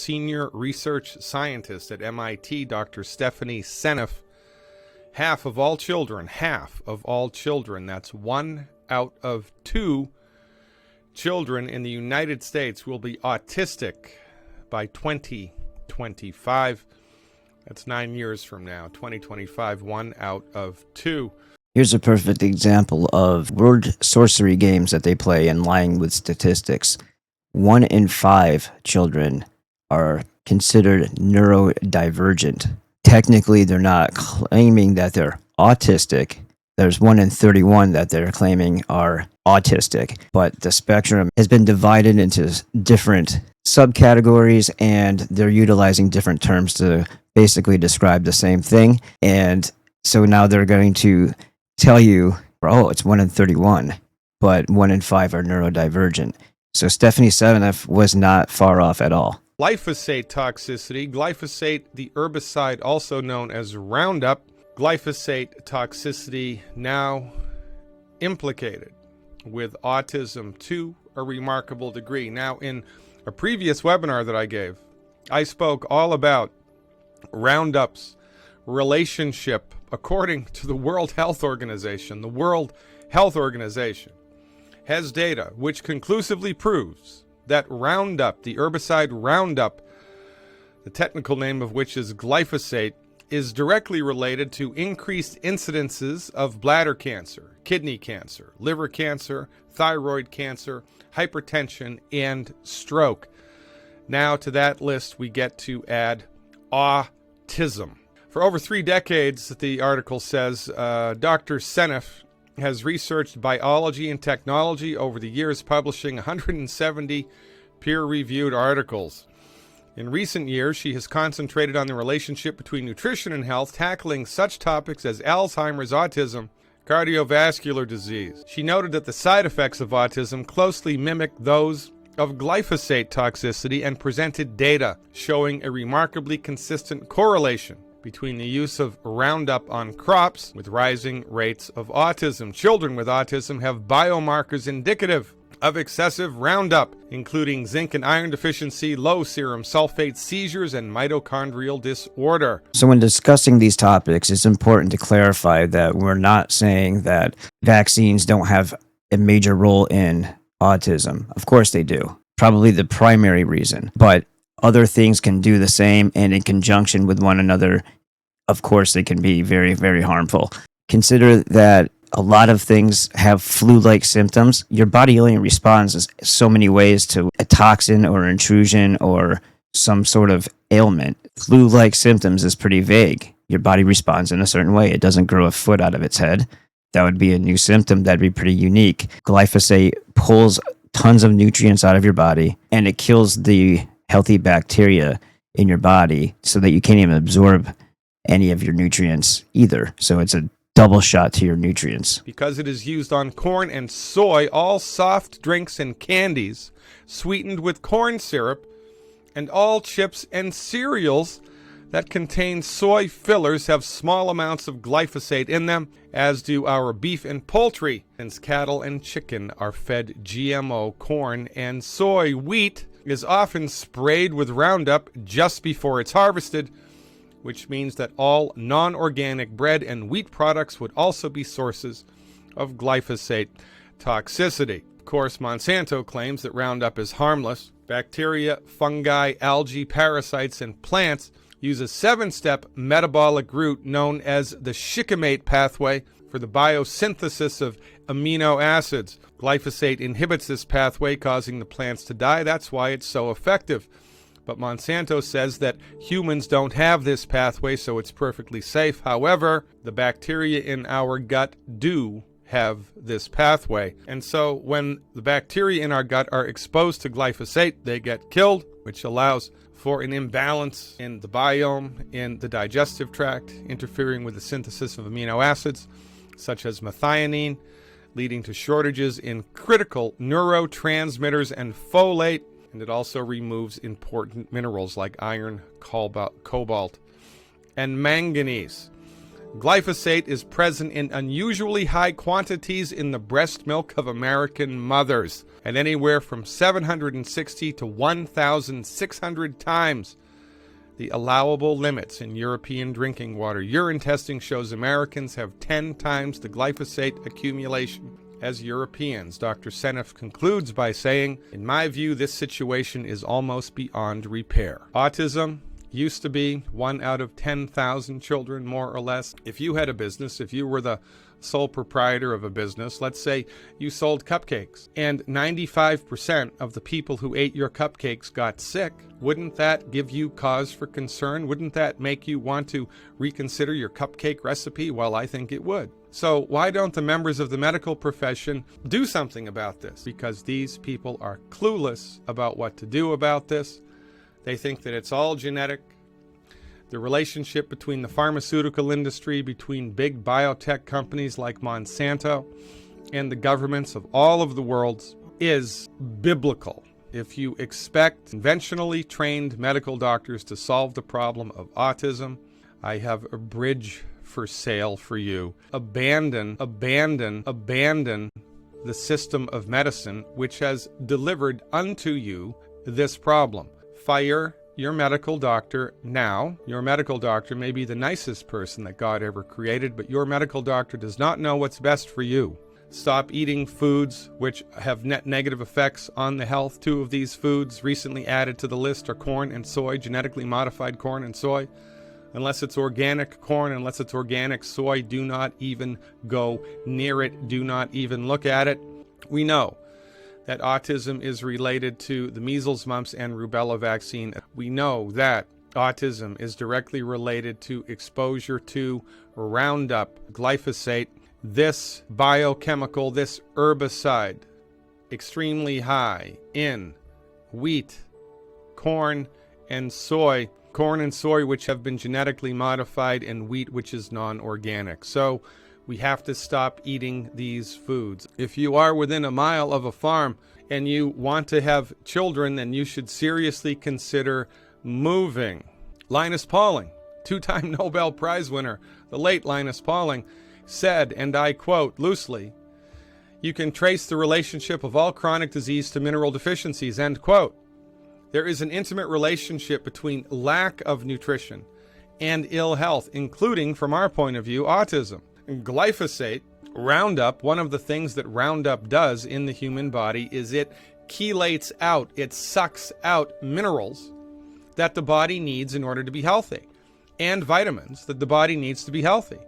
senior research scientist at MIT, Dr. Stephanie Seneff, half of all children, that's 1 out of 2 children in the United States will be autistic by 2025. That's 9 years from now. 2025, 1 out of 2. Here's a perfect example of word sorcery games that they play and lying with statistics. 1 in 5 children are considered neurodivergent. Technically, they're not claiming that they're autistic. There's 1 in 31 that they're claiming are autistic, but the spectrum has been divided into different subcategories, and they're utilizing different terms to basically describe the same thing. And so now they're going to tell you, oh, it's 1 in 31, but 1 in 5 are neurodivergent. So Stephanie Seneff was not far off at all. Glyphosate toxicity. Glyphosate, the herbicide also known as Roundup. Glyphosate toxicity now implicated with autism to a remarkable degree. Now, in a previous webinar that I gave, I spoke all about Roundup's relationship according to the World Health Organization. The World Health Organization has data which conclusively proves that Roundup, the herbicide Roundup, the technical name of which is glyphosate, is directly related to increased incidences of bladder cancer, kidney cancer, liver cancer, thyroid cancer, hypertension, and stroke. Now to that list we get to add autism. For over 3 decades, the article says, Dr. Seneff has researched biology and technology over the years, publishing 170 peer-reviewed articles. In recent years, she has concentrated on the relationship between nutrition and health, tackling such topics as Alzheimer's, autism, cardiovascular disease. She noted that the side effects of autism closely mimic those of glyphosate toxicity and presented data showing a remarkably consistent correlation between the use of Roundup on crops with rising rates of autism. Children with autism have biomarkers indicative of excessive Roundup, including zinc and iron deficiency, low serum sulfate, seizures, and mitochondrial disorder. So when discussing these topics, it's important to clarify that we're not saying that vaccines don't have a major role in autism. Of course they do. Probably the primary reason. But other things can do the same, and in conjunction with one another, of course, they can be very, very harmful. Consider that a lot of things have flu-like symptoms. Your body only responds in so many ways to a toxin or intrusion or some sort of ailment. Flu-like symptoms is pretty vague. Your body responds in a certain way. It doesn't grow a foot out of its head. That would be a new symptom. That'd be pretty unique. Glyphosate pulls tons of nutrients out of your body, and it kills the healthy bacteria in your body so that you can't even absorb any of your nutrients either. So it's a double shot to your nutrients. Because it is used on corn and soy, all soft drinks and candies sweetened with corn syrup, and all chips and cereals that contain soy fillers have small amounts of glyphosate in them, as do our beef and poultry, since cattle and chicken are fed GMO corn and soy. Wheat is often sprayed with Roundup just before it's harvested, which means that all non-organic bread and wheat products would also be sources of glyphosate toxicity. Of course, Monsanto claims that Roundup is harmless. Bacteria, fungi, algae, parasites, and plants use a 7-step metabolic route known as the shikimate pathway for the biosynthesis of amino acids. Glyphosate inhibits this pathway, causing the plants to die. That's why it's so effective. But Monsanto says that humans don't have this pathway, so it's perfectly safe. However, the bacteria in our gut do have this pathway. And so when the bacteria in our gut are exposed to glyphosate, they get killed, which allows for an imbalance in the biome, in the digestive tract, interfering with the synthesis of amino acids, such as methionine, leading to shortages in critical neurotransmitters and folate. And it also removes important minerals like iron, cobalt, and manganese. Glyphosate is present in unusually high quantities in the breast milk of American mothers, at anywhere from 760 to 1,600 times the allowable limits in European drinking water. Urine testing shows Americans have 10 times the glyphosate accumulation as Europeans. Dr. Seneff concludes by saying, in my view, this situation is almost beyond repair. Autism used to be 1 out of 10,000 children, more or less. If you had a business, if you were the sole proprietor of a business, let's say you sold cupcakes, and 95% of the people who ate your cupcakes got sick, wouldn't that give you cause for concern? Wouldn't that make you want to reconsider your cupcake recipe? Well, I think it would. So why don't the members of the medical profession do something about this? Because these people are clueless about what to do about this. They think that it's all genetic. The relationship between the pharmaceutical industry, between big biotech companies like Monsanto, and the governments of all of the world is biblical. If you expect conventionally trained medical doctors to solve the problem of autism, I have a bridge for sale for you. Abandon the system of medicine which has delivered unto you this problem. Fire your medical doctor now. Your medical doctor may be the nicest person that God ever created, but your medical doctor does not know what's best for you. Stop eating foods which have net negative effects on the health. 2 of these foods recently added to the list are corn and soy, genetically modified corn and soy. Unless it's organic corn, unless it's organic soy, do not even go near it. Do not even look at it. We know that autism is related to the measles, mumps, and rubella vaccine. We know that autism is directly related to exposure to Roundup, glyphosate, this biochemical, this herbicide, extremely high in wheat, corn, and soy. Corn and soy which have been genetically modified, and wheat which is non-organic. So we have to stop eating these foods. If you are within a mile of a farm and you want to have children, then you should seriously consider moving. Linus Pauling, 2-time Nobel Prize winner, the late Linus Pauling, said, and I quote loosely, "You can trace the relationship of all chronic disease to mineral deficiencies," end quote. There is an intimate relationship between lack of nutrition and ill health, including, from our point of view, autism. Glyphosate, Roundup, one of the things that Roundup does in the human body is it chelates out, it sucks out minerals that the body needs in order to be healthy, and vitamins that the body needs to be healthy.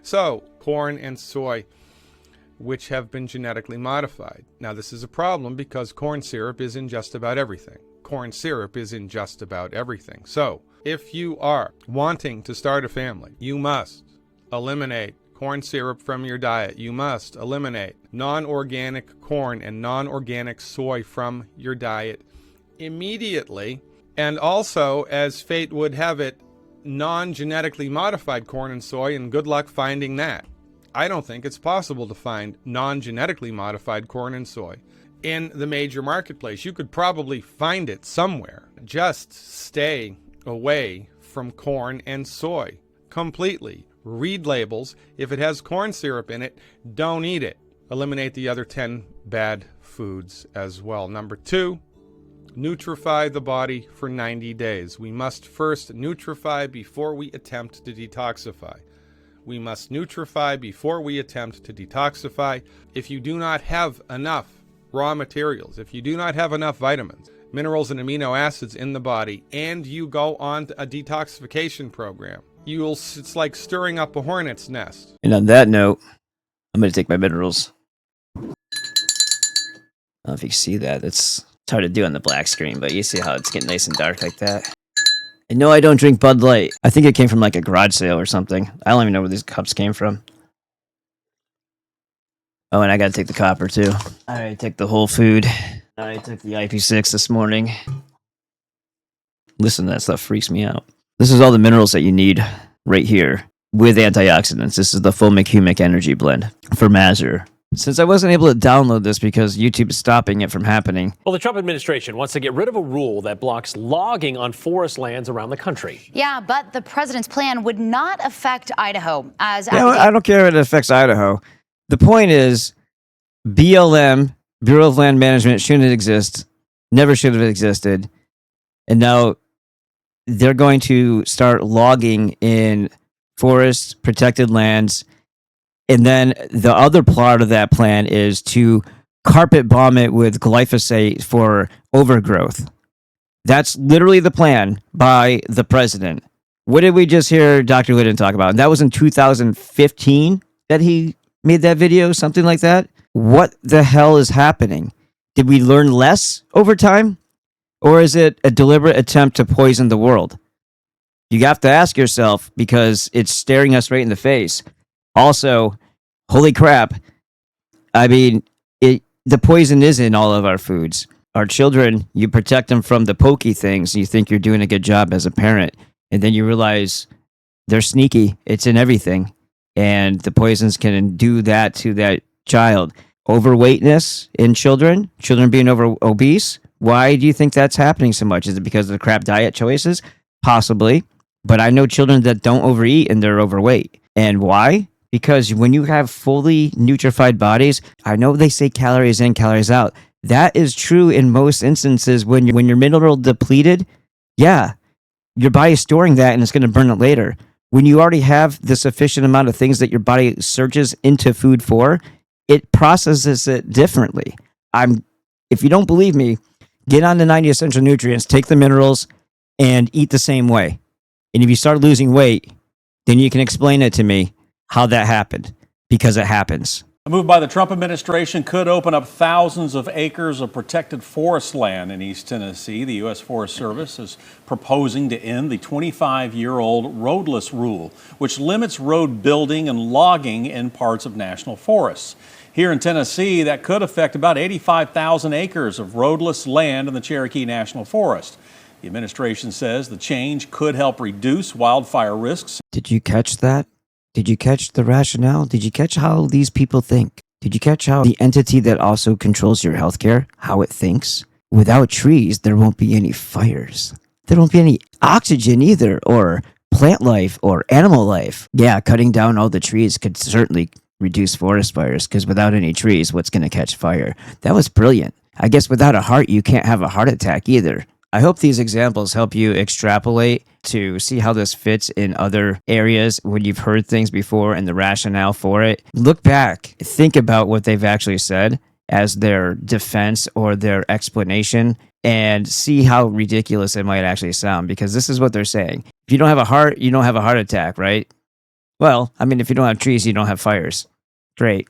So, corn and soy, which have been genetically modified. Now, this is a problem because corn syrup is in just about everything. Corn syrup is in just about everything. So, if you are wanting to start a family, you must eliminate corn syrup from your diet. You must eliminate non-organic corn and non-organic soy from your diet immediately. And also, as fate would have it, non-genetically modified corn and soy, and good luck finding that. I don't think it's possible to find non-genetically modified corn and soy in the major marketplace. You could probably find it somewhere. Just stay away from corn and soy completely. Read labels. If it has corn syrup in it, don't eat it. Eliminate the other 10 bad foods as well. Number 2, nutrify the body for 90 days. We must first nutrify before we attempt to detoxify. We must nutrify before we attempt to detoxify. If you do not have enough raw materials, if you do not have enough vitamins, minerals, and amino acids in the body, and you go on a detoxification program, it's like stirring up a hornet's nest. And on that note, I'm going to take my minerals. I don't know if you can see that. It's hard to do on the black screen, but you see how it's getting nice and dark like that. And no, I don't drink Bud Light. I think it came from like a garage sale or something. I don't even know where these cups came from. Oh, and I got to take the copper too. I already took the whole food. I already took the IP6 this morning. Listen, that stuff freaks me out. This is all the minerals that you need right here with antioxidants. This is the Fulvic-Humic Energy Blend from Azure. Since I wasn't able to download this because YouTube is stopping it from happening. Well, the Trump administration wants to get rid of a rule that blocks logging on forest lands around the country. Yeah, but the president's plan would not affect Idaho. I don't care if it affects Idaho. The point is, BLM, Bureau of Land Management, shouldn't exist, never should have existed. And now they're going to start logging in forests, protected lands. And then the other part of that plan is to carpet bomb it with glyphosate for overgrowth. That's literally the plan by the president. What did we just hear Dr. Glidden talk about? And that was in 2015 that he made that video, something like that. What the hell is happening? Did we learn less over time? Or is it a deliberate attempt to poison the world? You have to ask yourself because it's staring us right in the face. Also, holy crap. I mean, the poison is in all of our foods. Our children, you protect them from the pokey things. You think you're doing a good job as a parent. And then you realize they're sneaky. It's in everything. And the poisons can do that to that child. Overweightness in children being obese. Why do you think that's happening so much? Is it because of the crap diet choices? Possibly. But I know children that don't overeat and they're overweight. And why? Because when you have fully nutrified bodies, I know they say calories in, calories out. That is true in most instances. When you're mineral depleted, yeah, your body's storing that and it's going to burn it later. When you already have the sufficient amount of things that your body searches into food for, it processes it differently. If you don't believe me, get on the 90 essential nutrients, take the minerals, and eat the same way. And if you start losing weight, then you can explain it to me how that happened, because it happens. A move by the Trump administration could open up thousands of acres of protected forest land in East Tennessee. The U.S. Forest Service is proposing to end the 25-year-old roadless rule, which limits road building and logging in parts of national forests. Here in Tennessee, that could affect about 85,000 acres of roadless land in the Cherokee National Forest. The administration says the change could help reduce wildfire risks. Did you catch that? Did you catch the rationale? Did you catch how these people think? Did you catch how the entity that also controls your healthcare, how it thinks? Without trees, there won't be any fires. There won't be any oxygen either, or plant life, or animal life. Yeah, cutting down all the trees could certainly reduce forest fires, because without any trees, what's going to catch fire? That was brilliant. I guess without a heart, you can't have a heart attack either. I hope these examples help you extrapolate to see how this fits in other areas when you've heard things before and the rationale for it. Look back, think about what they've actually said as their defense or their explanation, and see how ridiculous it might actually sound, because this is what they're saying. If you don't have a heart, you don't have a heart attack, right? Well, I mean, if you don't have trees, you don't have fires. Great.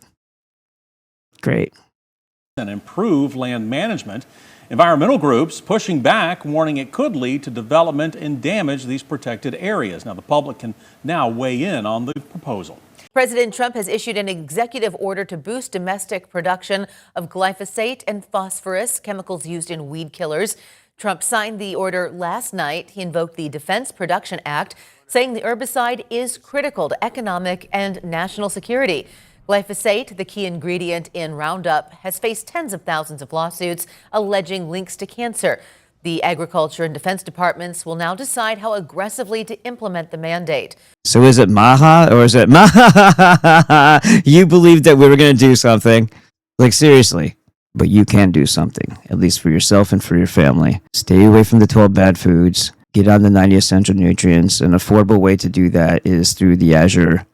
And improve land management. Environmental groups pushing back, warning it could lead to development and damage these protected areas. Now, the public can now weigh in on the proposal. President Trump has issued an executive order to boost domestic production of glyphosate and phosphorus, chemicals used in weed killers. Trump signed the order last night. He invoked the Defense Production Act, saying the herbicide is critical to economic and national security. Glyphosate, the key ingredient in Roundup, has faced tens of thousands of lawsuits alleging links to cancer. The Agriculture and Defense Departments will now decide how aggressively to implement the mandate. So is it Maha or is it Maha? You believed that we were going to do something. Like, seriously. But you can do something, at least for yourself and for your family. Stay away from the 12 bad foods. Get on the 90 essential nutrients. An affordable way to do that is through the Azure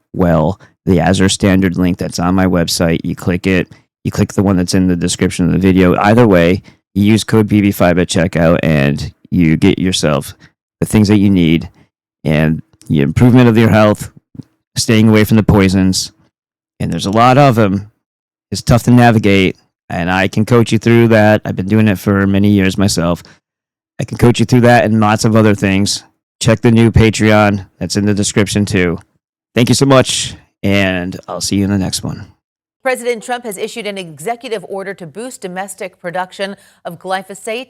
the Azure standard link that's on my website. You click it. You click the one that's in the description of the video. Either way, you use code BB5 at checkout and you get yourself the things that you need and the improvement of your health, staying away from the poisons. And there's a lot of them. It's tough to navigate, and I can coach you through that. I've been doing it for many years myself. I can coach you through that and lots of other things. Check the new Patreon. That's in the description too. Thank you so much, and I'll see you in the next one. President Trump has issued an executive order to boost domestic production of glyphosate.